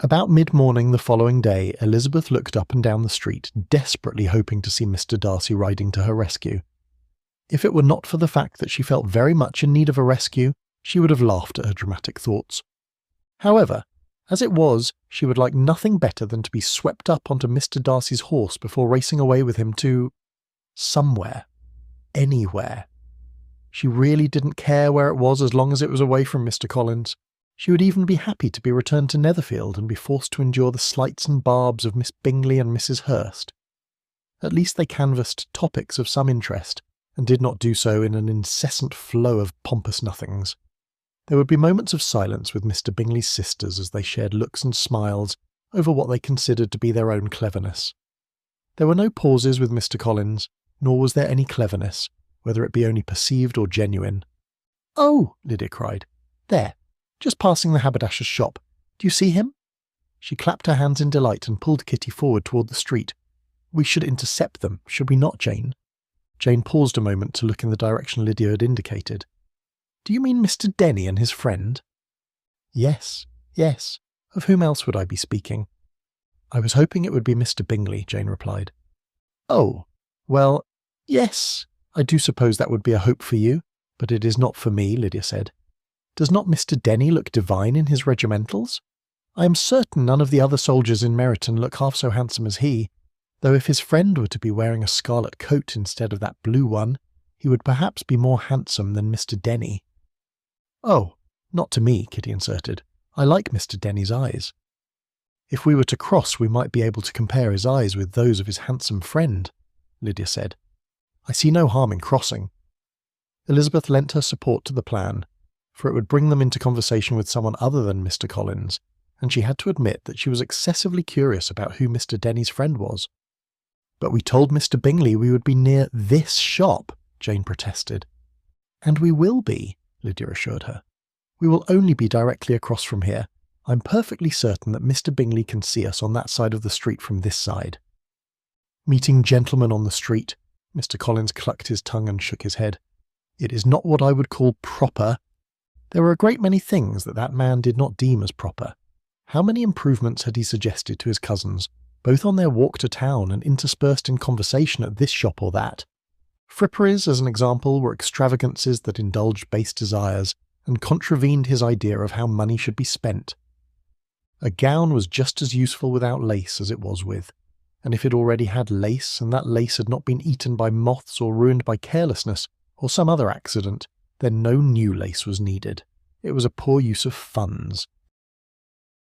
About mid-morning the following day, Elizabeth looked up and down the street, desperately hoping to see Mr. Darcy riding to her rescue. If it were not for the fact that she felt very much in need of a rescue, she would have laughed at her dramatic thoughts. However, as it was, she would like nothing better than to be swept up onto Mr. Darcy's horse before racing away with him to somewhere. Anywhere. She really didn't care where it was as long as it was away from Mr. Collins. She would even be happy to be returned to Netherfield and be forced to endure the slights and barbs of Miss Bingley and Mrs. Hurst. At least they canvassed topics of some interest, and did not do so in an incessant flow of pompous nothings. There would be moments of silence with Mr. Bingley's sisters as they shared looks and smiles over what they considered to be their own cleverness. There were no pauses with Mr. Collins, nor was there any cleverness, whether it be only perceived or genuine. "Oh!" Lydia cried. "There, just passing the haberdasher's shop. Do you see him?" She clapped her hands in delight and pulled Kitty forward toward the street. "We should intercept them, should we not, Jane?" Jane paused a moment to look in the direction Lydia had indicated. "Do you mean Mr. Denny and his friend?" Yes. Of whom else would I be speaking?" "I was hoping it would be Mr. Bingley," Jane replied. "Oh, well, yes, I do suppose that would be a hope for you, but it is not for me," Lydia said. "Does not Mr. Denny look divine in his regimentals? I am certain none of the other soldiers in Meryton look half so handsome as he, though if his friend were to be wearing a scarlet coat instead of that blue one, he would perhaps be more handsome than Mr. Denny." "Oh, not to me," Kitty inserted. "I like Mr. Denny's eyes." "If we were to cross, we might be able to compare his eyes with those of his handsome friend," Lydia said. "I see no harm in crossing." Elizabeth lent her support to the plan, for it would bring them into conversation with someone other than Mr. Collins, and she had to admit that she was excessively curious about who Mr. Denny's friend was. "But we told Mr. Bingley we would be near this shop," Jane protested. "And we will be," Lydia assured her. "We will only be directly across from here. I'm perfectly certain that Mr. Bingley can see us on that side of the street from this side." "Meeting gentlemen on the street," Mr. Collins clucked his tongue and shook his head. "It is not what I would call proper." There were a great many things that man did not deem as proper. How many improvements had he suggested to his cousins, both on their walk to town and interspersed in conversation at this shop or that? Fripperies, as an example, were extravagances that indulged base desires and contravened his idea of how money should be spent. A gown was just as useful without lace as it was with, and if it already had lace and that lace had not been eaten by moths or ruined by carelessness or some other accident, then no new lace was needed. It was a poor use of funds.